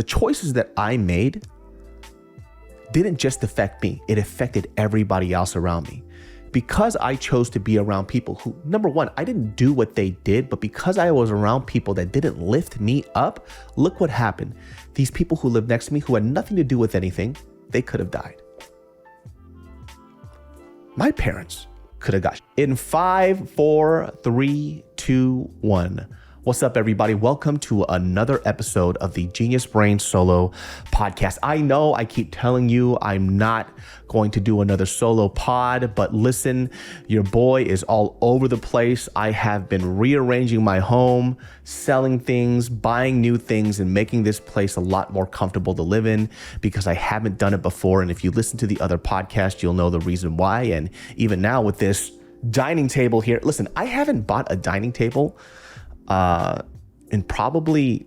the choices that I made didn't just affect me, it affected everybody else around me. Because I chose to be around people who, number one, I didn't do what they did, but because I was around people that didn't lift me up, look what happened. These people who lived next to me who had nothing to do with anything, they could have died. My parents could have got in 5, 4, 3, 2, 1. What's up, everybody? Welcome to another episode of the Genius Brain Solo podcast. I know I keep telling you I'm not going to do another solo pod, but listen, your boy is all over the place. I have been rearranging my home, selling things, buying new things, and making this place a lot more comfortable to live in because I haven't done it before. And if you listen to the other podcast, you'll know the reason why. And even now with this dining table here, listen, I haven't bought a dining table in probably,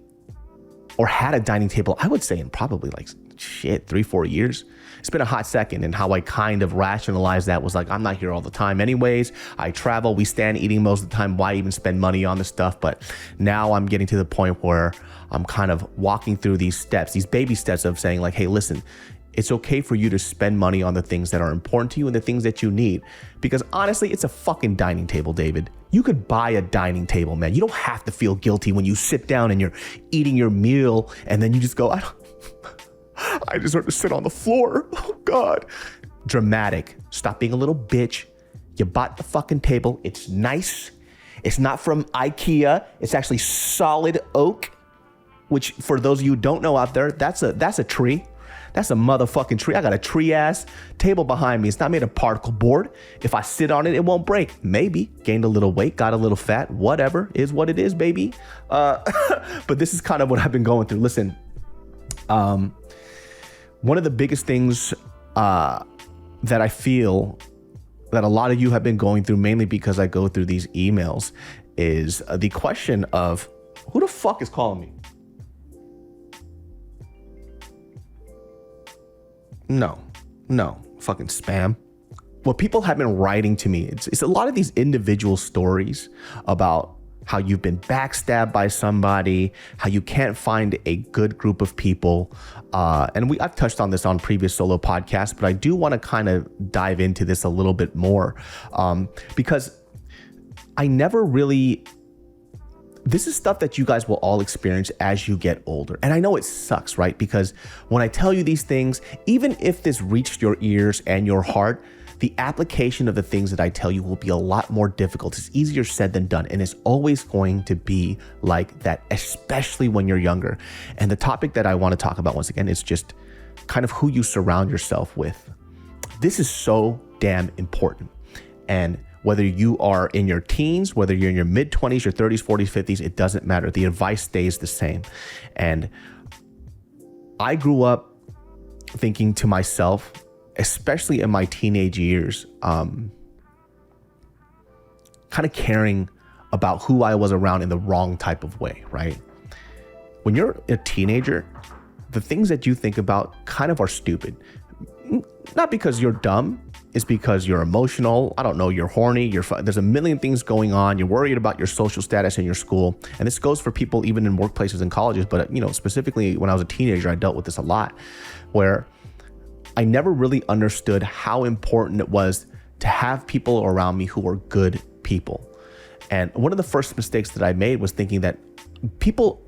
or had a dining table, I would say in probably 3-4 years. It's been a hot second, and how I kind of rationalized that was like, I'm not here all the time anyways. I travel, we stand eating most of the time. Why even spend money on this stuff? But now I'm getting to the point where I'm kind of walking through these steps, these baby steps of saying like, hey, listen, it's okay for you to spend money on the things that are important to you and the things that you need. Because honestly, it's a fucking dining table, David. You could buy a dining table, man. You don't have to feel guilty when you sit down and you're eating your meal and then you just go, I deserve to sit on the floor. Oh, God. Dramatic. Stop being a little bitch. You bought the fucking table. It's nice. It's not from IKEA. It's actually solid oak, which for those of you who don't know out there, that's a tree. That's a motherfucking tree. I got a tree ass table behind me. It's not made of particle board. If I sit on it, it won't break. Maybe. Gained a little weight, got a little fat, whatever is what it is, baby. But this is kind of what I've been going through. Listen, one of the biggest things that I feel that a lot of you have been going through, mainly because I go through these emails, is the question of who the fuck is calling me? No, fucking spam. What people have been writing to me, it's a lot of these individual stories about how you've been backstabbed by somebody, how you can't find a good group of people. And I've touched on this on previous solo podcasts, but I do want to kind of dive into this a little bit more because I never really... This is stuff that you guys will all experience as you get older. And I know it sucks, right? Because when I tell you these things, even if this reached your ears and your heart, the application of the things that I tell you will be a lot more difficult. It's easier said than done. And it's always going to be like that, especially when you're younger. And the topic that I want to talk about once again is just kind of who you surround yourself with. This is so damn important. And whether you are in your teens, whether you're in your mid-20s, your 30s, 40s, 50s, it doesn't matter. The advice stays the same. And I grew up thinking to myself, especially in my teenage years, kind of caring about who I was around in the wrong type of way, right? When you're a teenager, the things that you think about kind of are stupid. Not because you're dumb. It's because you're emotional. I don't know. You're horny. There's a million things going on. You're worried about your social status in your school. And this goes for people even in workplaces and colleges. But, specifically when I was a teenager, I dealt with this a lot, where I never really understood how important it was to have people around me who were good people. And one of the first mistakes that I made was thinking that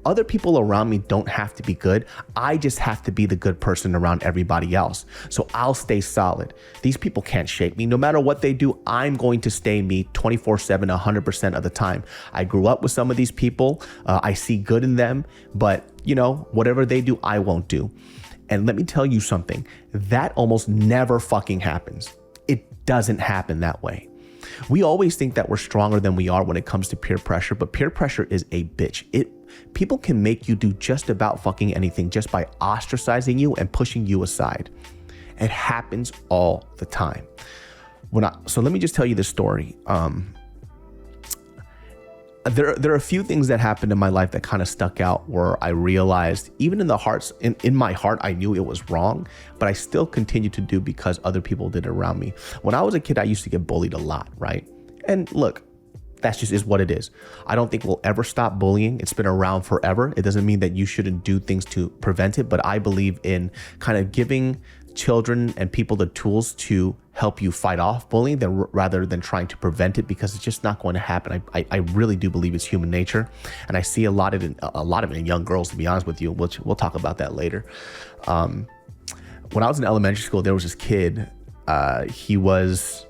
other people around me don't have to be good. I just have to be the good person around everybody else. So I'll stay solid. These people can't shake me. No matter what they do, I'm going to stay me 24/7, 100% of the time. I grew up with some of these people. I see good in them, but whatever they do, I won't do. And let me tell you something, that almost never fucking happens. It doesn't happen that way. We always think that we're stronger than we are when it comes to peer pressure, but peer pressure is a bitch. People can make you do just about fucking anything just by ostracizing you and pushing you aside. It happens all the time. So let me just tell you this story. There are a few things that happened in my life that kind of stuck out where I realized, even in my heart, I knew it was wrong, but I still continued to do because other people did it around me. When I was a kid, I used to get bullied a lot, right? And look, That just is what it is. I don't think we'll ever stop bullying. It's been around forever. It doesn't mean that you shouldn't do things to prevent it, but I believe in kind of giving children and people the tools to help you fight off bullying rather than trying to prevent it, because it's just not going to happen. I really do believe it's human nature, and I see a lot of it in young girls, to be honest with you, which we'll talk about that later. When I was in elementary school, there was this kid. He was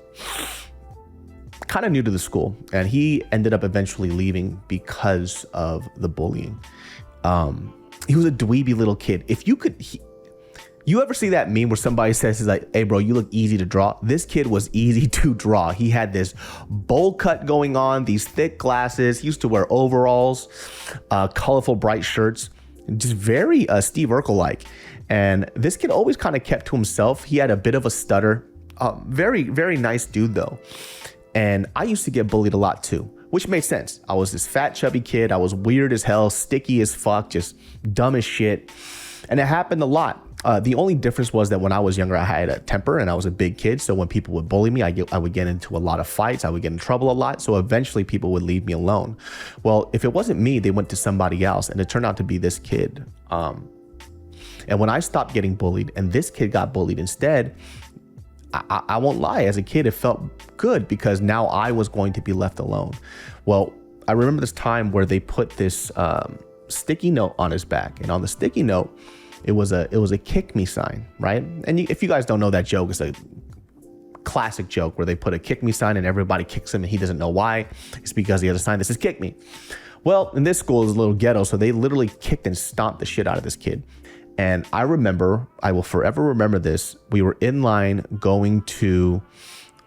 kind of new to the school, and he ended up eventually leaving because of the bullying. He was a dweeby little kid. If you ever see that meme where somebody says, he's like, hey bro, you look easy to draw? This kid was easy to draw. He had this bowl cut going on, these thick glasses. He used to wear overalls, colorful bright shirts, just very Steve Urkel-like. And this kid always kind of kept to himself. He had a bit of a stutter. Very, very nice dude though. And I used to get bullied a lot too, which made sense. I was this fat, chubby kid. I was weird as hell, sticky as fuck, just dumb as shit. And it happened a lot. The only difference was that when I was younger, I had a temper and I was a big kid. So when people would bully me, I would get into a lot of fights. I would get in trouble a lot. So eventually people would leave me alone. Well, if it wasn't me, they went to somebody else, and it turned out to be this kid. And when I stopped getting bullied and this kid got bullied instead, I won't lie, as a kid, it felt good because now I was going to be left alone. Well, I remember this time where they put this sticky note on his back, and on the sticky note, it was a kick me sign, right? And if you guys don't know that joke, it's a classic joke where they put a kick me sign and everybody kicks him and he doesn't know why. It's because he has a sign that says kick me. Well, in this school, it was a little ghetto, so they literally kicked and stomped the shit out of this kid. And I will forever remember this. We were in line going to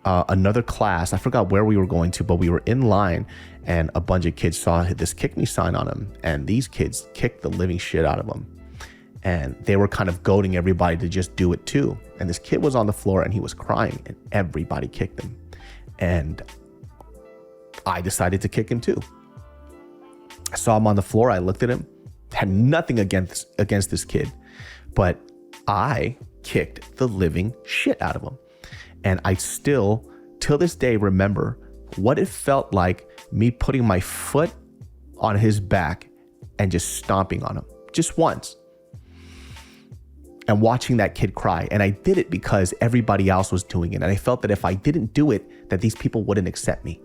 another class. I forgot where we were going to, but we were in line and a bunch of kids saw this kick me sign on him. And these kids kicked the living shit out of him. And they were kind of goading everybody to just do it too. And this kid was on the floor and he was crying and everybody kicked him. And I decided to kick him too. I saw him on the floor. I looked at him, had nothing against this kid, but I kicked the living shit out of him. And I still, till this day, remember what it felt like me putting my foot on his back and just stomping on him just once and watching that kid cry. And I did it because everybody else was doing it. And I felt that if I didn't do it, that these people wouldn't accept me.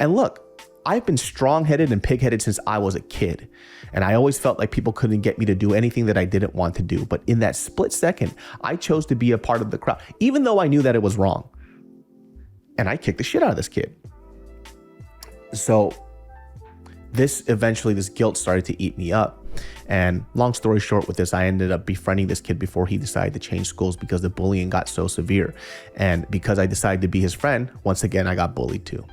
And look, I've been strong-headed and pig-headed since I was a kid. And I always felt like people couldn't get me to do anything that I didn't want to do. But in that split second, I chose to be a part of the crowd, even though I knew that it was wrong. And I kicked the shit out of this kid. So this guilt started to eat me up. And long story short with this, I ended up befriending this kid before he decided to change schools because the bullying got so severe. And because I decided to be his friend, once again, I got bullied too.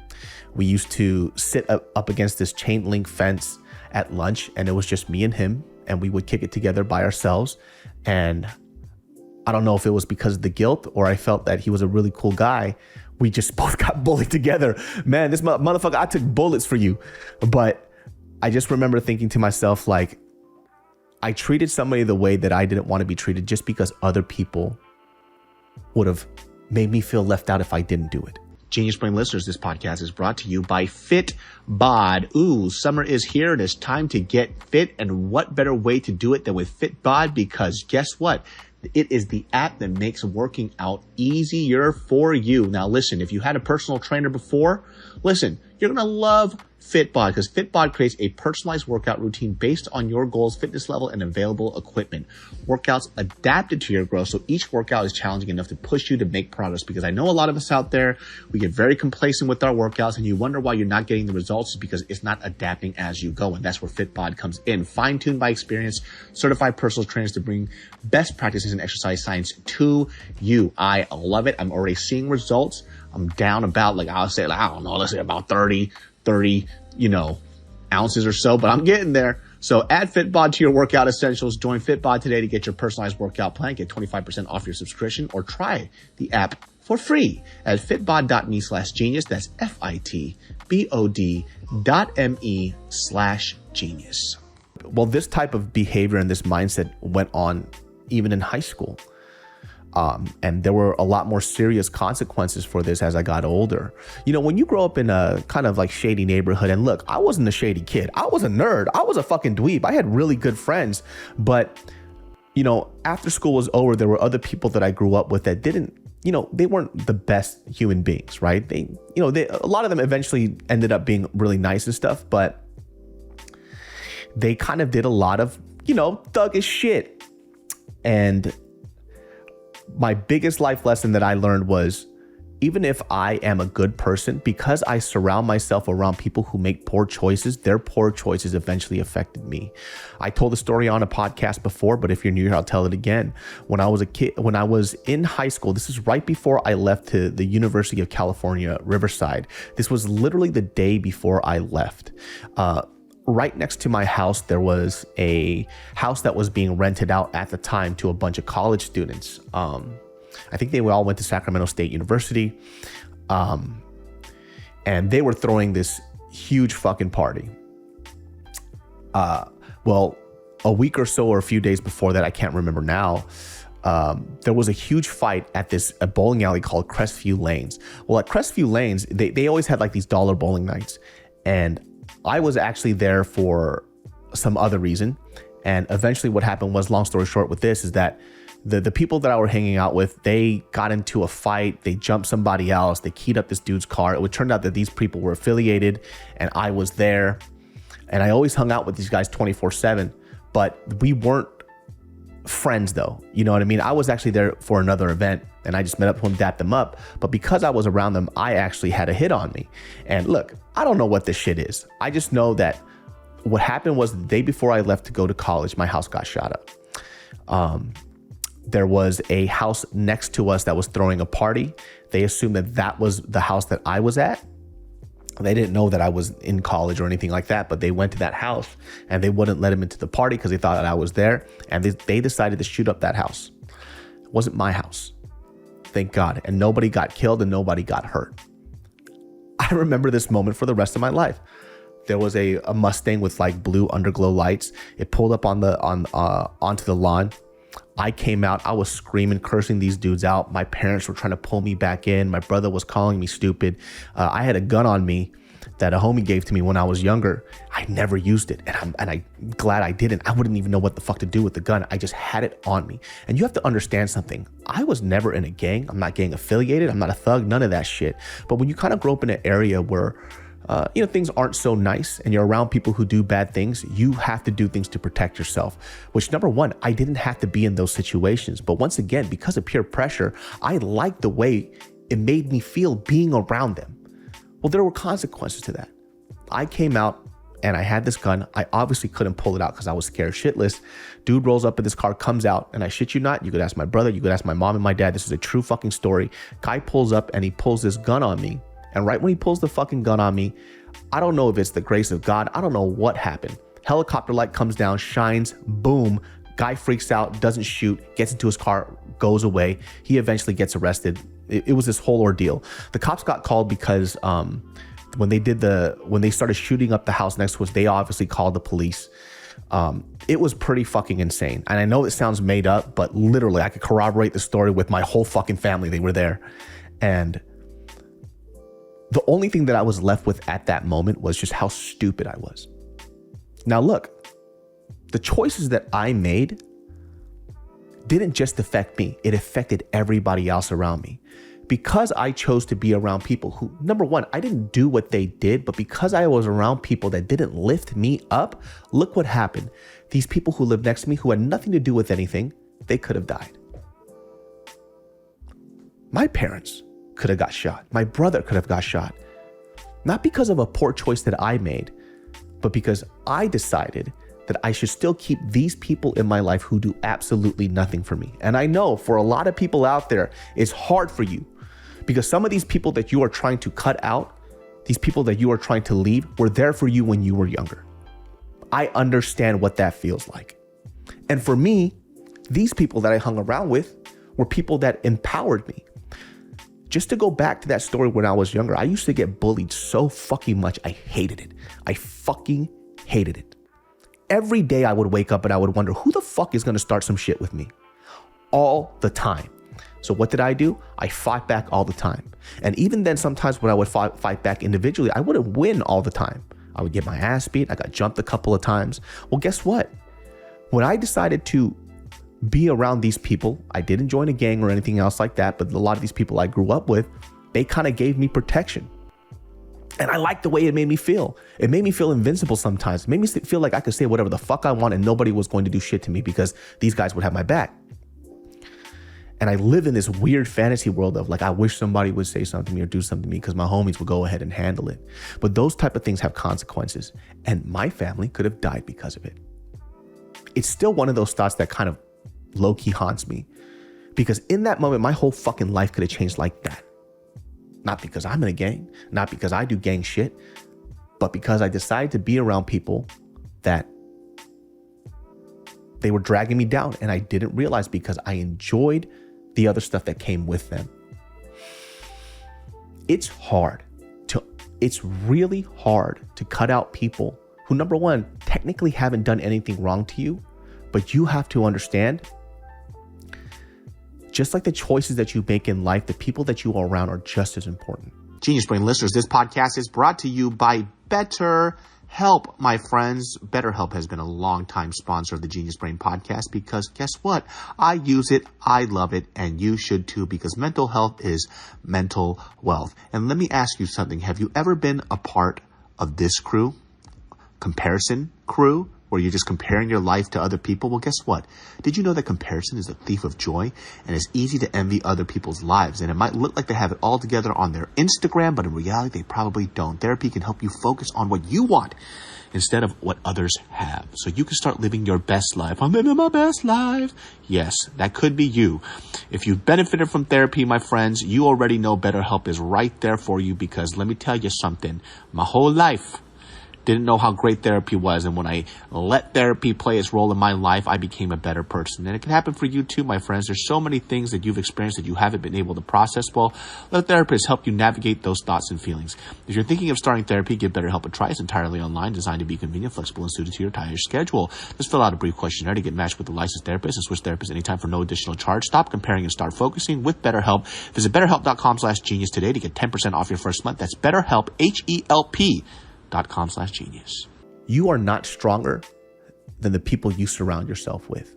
We used to sit up against this chain link fence at lunch, and it was just me and him, and we would kick it together by ourselves. And I don't know if it was because of the guilt or I felt that he was a really cool guy. We just both got bullied together. Man, this motherfucker, I took bullets for you. But I just remember thinking to myself, like, I treated somebody the way that I didn't want to be treated just because other people would have made me feel left out if I didn't do it. Genius Brain listeners, this podcast is brought to you by FitBod. Ooh, summer is here and it's time to get fit. And what better way to do it than with FitBod? Because guess what? It is the app that makes working out easier for you. Now listen, if you had a personal trainer before, listen, you're going to love FitBod because FitBod creates a personalized workout routine based on your goals, fitness level, and available equipment. Workouts adapted to your growth, so each workout is challenging enough to push you to make progress. Because I know a lot of us out there, we get very complacent with our workouts, and you wonder why you're not getting the results is because it's not adapting as you go. And that's where FitBod comes in. Fine-tuned by experience, certified personal trainers to bring best practices in exercise science to you. I love it. I'm already seeing results. I'm down about, let's say about 30, ounces or so, but I'm getting there. So add FitBod to your workout essentials. Join FitBod today to get your personalized workout plan. Get 25% off your subscription or try the app for free at fitbod.me/genius. That's FITBOD.me/genius. Well, this type of behavior and this mindset went on even in high school. And there were a lot more serious consequences for this as I got older. You know, when you grow up in a kind of like shady neighborhood, and look, I wasn't a shady kid. I was a nerd. I was a fucking dweeb. I had really good friends. But, you know, after school was over, there were other people that I grew up with that didn't, you know, they weren't the best human beings, right? A lot of them eventually ended up being really nice and stuff, but they kind of did a lot of, you know, thuggish shit. And my biggest life lesson that I learned was, even if I am a good person, because I surround myself around people who make poor choices, their poor choices eventually affected me. I told the story on a podcast before, but if you're new here, I'll tell it again. When I was a kid, when I was in high school, this is right before I left to the University of California, Riverside. This was literally the day before I left. Right next to my house, there was a house that was being rented out at the time to a bunch of college students. I think they all went to Sacramento State University. And they were throwing this huge fucking party. Well, a week or so or a few days before that, I can't remember now, there was a huge fight at a bowling alley called Crestview Lanes. Well, at Crestview Lanes, they always had like these dollar bowling nights. And I was actually there for some other reason. And eventually what happened was, long story short with this, is that the people that I were hanging out with, they got into a fight. They jumped somebody else. They keyed up this dude's car. It would turn out that these people were affiliated and I was there. And I always hung out with these guys 24/7, but we weren't friends though. You know what I mean? I was actually there for another event and I just met up with them, dapped them up. But because I was around them, I actually had a hit on me. And look, I don't know what this shit is. I just know that what happened was, the day before I left to go to college, my house got shot up. There was a house next to us that was throwing a party. They assumed that that was the house that I was at. They didn't know that I was in college or anything like that, but they went to that house and they wouldn't let him into the party because they thought that I was there. And they decided to shoot up that house. It wasn't my house. Thank God. And nobody got killed and nobody got hurt. I remember this moment for the rest of my life. There was a Mustang with like blue underglow lights. It pulled up onto the lawn. I came out, I was screaming, cursing these dudes out. My parents were trying to pull me back in. My brother was calling me stupid. I had a gun on me that a homie gave to me when I was younger. I never used it, and I'm glad I didn't. I wouldn't even know what the fuck to do with the gun. I just had it on me. And you have to understand something. I was never in a gang. I'm not gang affiliated. I'm not a thug, none of that shit. But when you kind of grow up in an area where things aren't so nice and you're around people who do bad things, you have to do things to protect yourself, which, number one, I didn't have to be in those situations. But once again, because of peer pressure, I liked the way it made me feel being around them. Well, there were consequences to that. I came out and I had this gun. I obviously couldn't pull it out because I was scared shitless. Dude rolls up in this car, comes out, and I shit you not, you could ask my brother, you could ask my mom and my dad. This is a true fucking story. Guy pulls up and he pulls this gun on me. And right when he pulls the fucking gun on me, I don't know if it's the grace of God. I don't know what happened. Helicopter light comes down, shines, boom. Guy freaks out, doesn't shoot, gets into his car, goes away. He eventually gets arrested. It was this whole ordeal. The cops got called because when they started shooting up the house next to us, they obviously called the police. It was pretty fucking insane. And I know it sounds made up, but literally I could corroborate the story with my whole fucking family. They were there. And the only thing that I was left with at that moment was just how stupid I was. Now look, the choices that I made didn't just affect me. It affected everybody else around me. Because I chose to be around people who, number one, I didn't do what they did, but because I was around people that didn't lift me up, look what happened. These people who lived next to me, who had nothing to do with anything, they could have died. My parents could have got shot. My brother could have got shot. Not because of a poor choice that I made, but because I decided that I should still keep these people in my life who do absolutely nothing for me. And I know for a lot of people out there, it's hard for you because some of these people that you are trying to cut out, these people that you are trying to leave, were there for you when you were younger. I understand what that feels like. And for me, these people that I hung around with were people that empowered me. Just to go back to that story when I was younger, I used to get bullied so fucking much. I hated it. I fucking hated it. Every day I would wake up and I would wonder, who the fuck is going to start some shit with me? All the time. So what did I do? I fought back all the time. And even then, sometimes when I would fight back individually, I wouldn't win all the time. I would get my ass beat. I got jumped a couple of times. Well, guess what? When I decided to be around these people, I didn't join a gang or anything else like that, but a lot of these people I grew up with, they kind of gave me protection. And I liked the way it made me feel. It made me feel invincible sometimes. It made me feel like I could say whatever the fuck I want and nobody was going to do shit to me because these guys would have my back. And I live in this weird fantasy world of like, I wish somebody would say something to me or do something to me because my homies would go ahead and handle it. But those type of things have consequences. And my family could have died because of it. It's still one of those thoughts that kind of low-key haunts me. Because in that moment, my whole fucking life could have changed like that. Not because I'm in a gang, not because I do gang shit, but because I decided to be around people that they were dragging me down. And I didn't realize because I enjoyed the other stuff that came with them. It's really hard to cut out people who, number one, technically haven't done anything wrong to you, but you have to understand, just like the choices that you make in life, the people that you are around are just as important. Genius Brain listeners, this podcast is brought to you by BetterHelp, my friends. BetterHelp has been a long-time sponsor of the Genius Brain podcast because guess what? I use it, I love it, and you should too, because mental health is mental wealth. And let me ask you something. Have you ever been a part of this crew? Comparison crew? Where you're just comparing your life to other people? Well, guess what? Did you know that comparison is a thief of joy? And it's easy to envy other people's lives. And it might look like they have it all together on their Instagram, but in reality, they probably don't. Therapy can help you focus on what you want instead of what others have. So you can start living your best life. I'm living my best life. Yes, that could be you. If you've benefited from therapy, my friends, you already know BetterHelp is right there for you because let me tell you something. My whole life, didn't know how great therapy was. And when I let therapy play its role in my life, I became a better person. And it can happen for you too, my friends. There's so many things that you've experienced that you haven't been able to process well. Let a therapist help you navigate those thoughts and feelings. If you're thinking of starting therapy, give BetterHelp a try. It's entirely online, designed to be convenient, flexible, and suited to your entire schedule. Just fill out a brief questionnaire to get matched with a licensed therapist and switch therapists anytime for no additional charge. Stop comparing and start focusing with BetterHelp. Visit BetterHelp.com/genius today to get 10% off your first month. That's BetterHelp, HELP.com/genius. You are not stronger than the people you surround yourself with.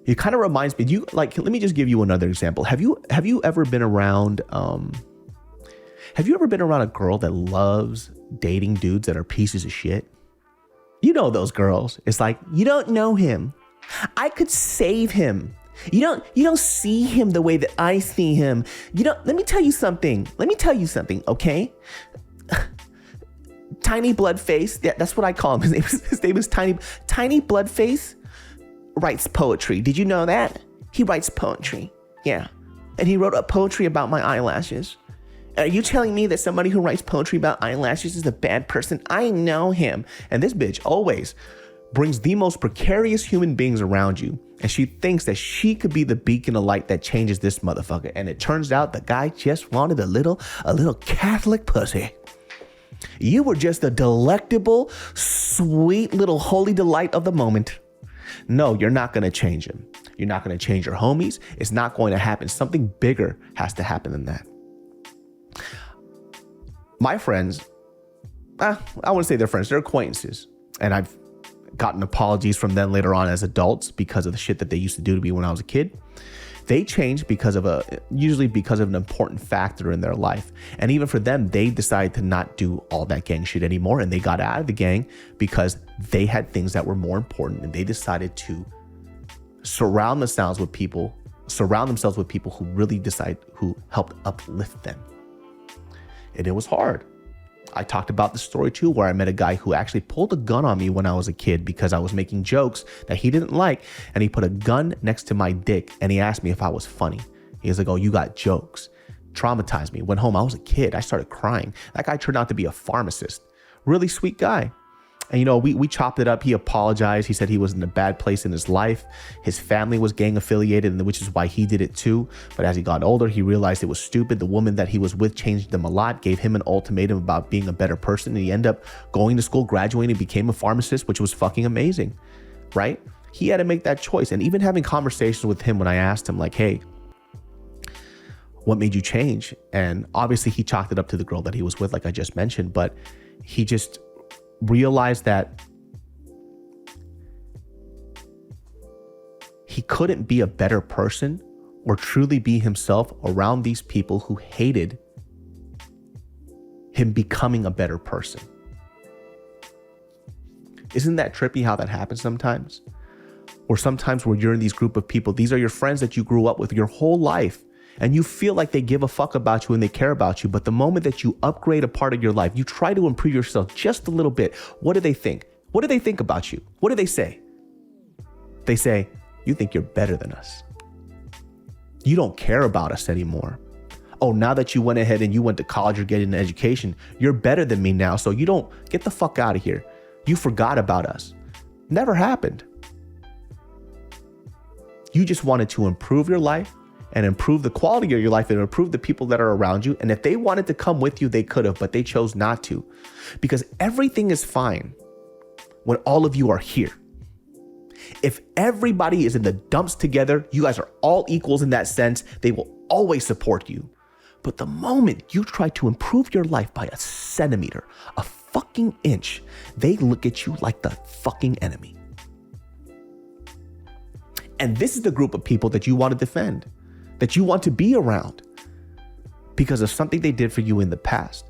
It kind of reminds me, let me just give you another example. Have you ever been around a girl that loves dating dudes that are pieces of shit? You know those girls. It's like, you don't know him. I could save him. You don't see him the way that I see him. Let me tell you something, okay? Tiny Bloodface, yeah, that's what I call him. His name is Tiny Bloodface. Writes poetry. Did you know that? He writes poetry. Yeah. And he wrote a poetry about my eyelashes. Are you telling me that somebody who writes poetry about eyelashes is a bad person? I know him. And this bitch always brings the most precarious human beings around you. And she thinks that she could be the beacon of light that changes this motherfucker. And it turns out the guy just wanted a little Catholic pussy. You were just a delectable, sweet little holy delight of the moment. No, you're not going to change him. You're not going to change your homies. It's not going to happen. Something bigger has to happen than that. My friends, I wouldn't say they're friends, they're acquaintances. And I've gotten apologies from them later on as adults because of the shit that they used to do to me when I was a kid. They changed usually because of an important factor in their life. And even for them, they decided to not do all that gang shit anymore. And they got out of the gang because they had things that were more important. And they decided to surround themselves with people who helped uplift them. And it was hard. I talked about the story too, where I met a guy who actually pulled a gun on me when I was a kid because I was making jokes that he didn't like. And he put a gun next to my dick and he asked me if I was funny. He was like, "Oh, you got jokes." Traumatized me. Went home. I was a kid. I started crying. That guy turned out to be a pharmacist. Really sweet guy. And, we chopped it up. He apologized. He said he was in a bad place in his life. His family was gang affiliated, which is why he did it too. But as he got older, he realized it was stupid. The woman that he was with changed him a lot, gave him an ultimatum about being a better person. And he ended up going to school, graduating, became a pharmacist, which was fucking amazing, right? He had to make that choice. And even having conversations with him when I asked him like, "Hey, What made you change? And obviously he chalked it up to the girl that he was with, like I just mentioned, but he just realized that he couldn't be a better person or truly be himself around these people who hated him becoming a better person. Isn't that trippy how that happens sometimes? Or sometimes where you're in these group of people, these are your friends that you grew up with your whole life, and you feel like they give a fuck about you and they care about you. But the moment that you upgrade a part of your life, you try to improve yourself just a little bit. What do they think? What do they think about you? What do they say? They say, you think you're better than us. You don't care about us anymore. Oh, now that you went ahead and you went to college or getting an education, you're better than me now. So you don't get the fuck out of here. You forgot about us. Never happened. You just wanted to improve your life and improve the quality of your life and improve the people that are around you. And if they wanted to come with you, they could have, but they chose not to, because everything is fine when all of you are here. If everybody is in the dumps together, you guys are all equals in that sense. They will always support you. But the moment you try to improve your life by a centimeter, a fucking inch, they look at you like the fucking enemy. And this is the group of people that you want to defend, that you want to be around because of something they did for you in the past,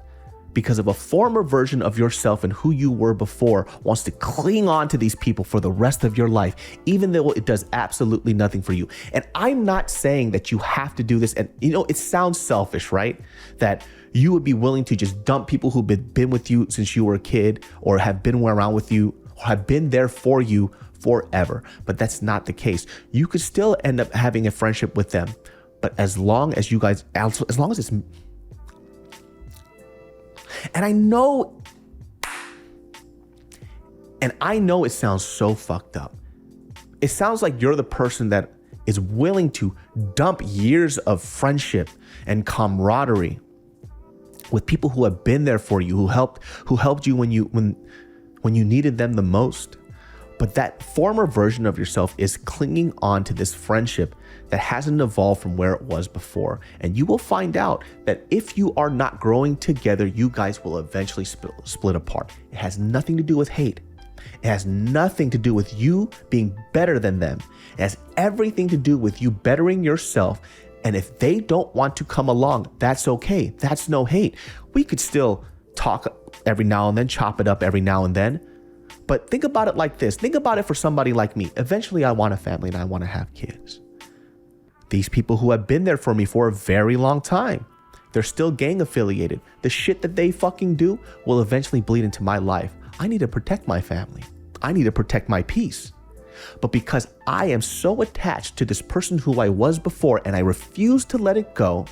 because of a former version of yourself and who you were before wants to cling on to these people for the rest of your life, even though it does absolutely nothing for you. And I'm not saying that you have to do this. And it sounds selfish, right? That you would be willing to just dump people who've been with you since you were a kid, or have been around with you, or have been there for you forever. But that's not the case. You could still end up having a friendship with them. But as long as you guys, as long as it's, and I know it sounds so fucked up. It sounds like you're the person that is willing to dump years of friendship and camaraderie with people who have been there for you, who helped you when you needed them the most. But that former version of yourself is clinging on to this friendship that hasn't evolved from where it was before. And you will find out that if you are not growing together, you guys will eventually split apart. It has nothing to do with hate. It has nothing to do with you being better than them. It has everything to do with you bettering yourself. And if they don't want to come along, that's okay. That's no hate. We could still talk every now and then, chop it up every now and then. But think about it like this. Think about it for somebody like me. Eventually, I want a family and I want to have kids. These people who have been there for me for a very long time, they're still gang affiliated. The shit that they fucking do will eventually bleed into my life. I need to protect my family. I need to protect my peace. But because I am so attached to this person who I was before and I refuse to let it go,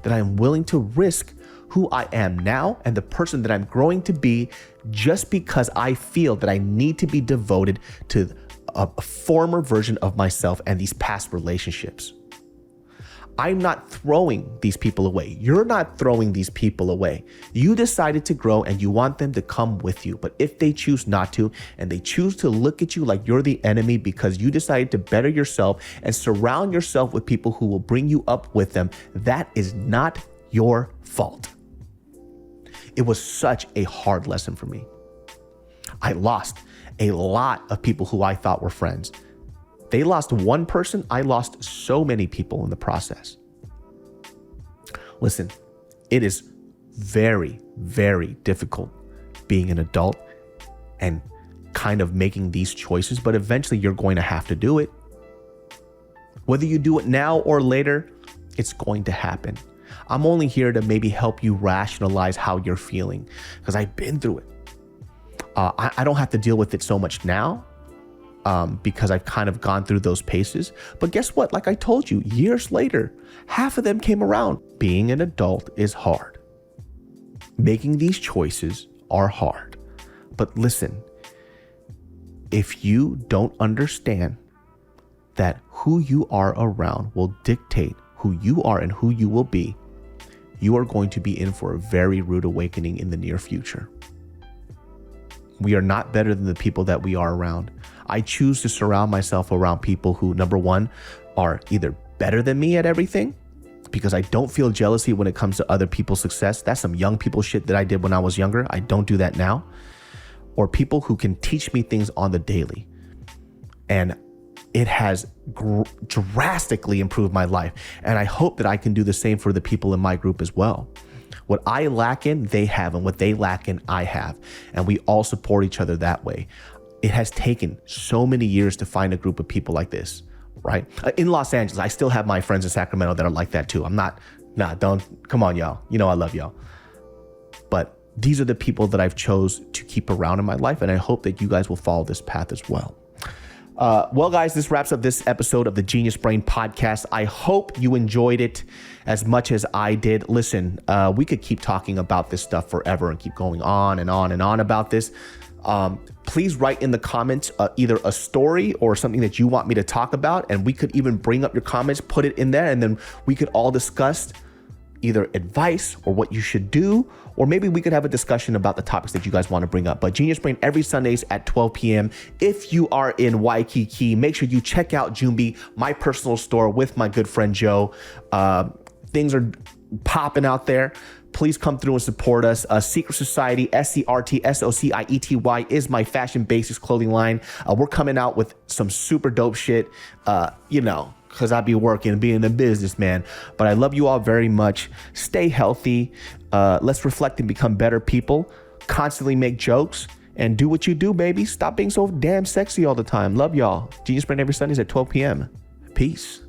that I am willing to risk who I am now and the person that I'm growing to be, just because I feel that I need to be devoted to a former version of myself and these past relationships. I'm not throwing these people away. You're not throwing these people away. You decided to grow and you want them to come with you. But if they choose not to, and they choose to look at you like you're the enemy because you decided to better yourself and surround yourself with people who will bring you up with them, that is not your fault. It was such a hard lesson for me. I lost a lot of people who I thought were friends. They lost one person. I lost so many people in the process. Listen, it is very, very difficult being an adult and kind of making these choices, but eventually you're going to have to do it. Whether you do it now or later, it's going to happen. I'm only here to maybe help you rationalize how you're feeling, because I've been through it. I don't have to deal with it so much now because I've kind of gone through those paces. But guess what? Like I told you, years later, half of them came around. Being an adult is hard. Making these choices are hard. But listen, if you don't understand that who you are around will dictate who you are and who you will be, you are going to be in for a very rude awakening in the near future. We are not better than the people that we are around. I choose to surround myself around people who, number one, are either better than me at everything, because I don't feel jealousy when it comes to other people's success. That's some young people shit that I did when I was younger. I don't do that now. Or people who can teach me things on the daily. And it has drastically improved my life. And I hope that I can do the same for the people in my group as well. What I lack in, they have, and what they lack in, I have. And we all support each other that way. It has taken so many years to find a group of people like this, right? In Los Angeles, I still have my friends in Sacramento that are like that too. Come on, y'all. You know I love y'all. But these are the people that I've chose to keep around in my life. And I hope that you guys will follow this path as well. Well, guys, this wraps up this episode of the Genius Brain podcast. I hope you enjoyed it as much as I did. Listen, we could keep talking about this stuff forever and keep going on and on and on about this. Please write in the comments either a story or something that you want me to talk about, and we could even bring up your comments, put it in there, and then we could all discuss either advice or what you should do, or maybe we could have a discussion about the topics that you guys want to bring up. But Genius Brain every Sundays at 12 p.m. If you are in Waikiki, make sure you check out Jumbi, my personal store with my good friend Joe. Things are popping out there. Please come through and support us. Secret Society, SCRTSOCIETY is my fashion basics clothing line. We're coming out with some super dope shit, because I be working and being a businessman. But I love you all very much. Stay healthy. Let's reflect and become better people. Constantly make jokes and do what you do, baby. Stop being so damn sexy all the time. Love y'all. Genius Brain every Sundays at 12 p.m. Peace.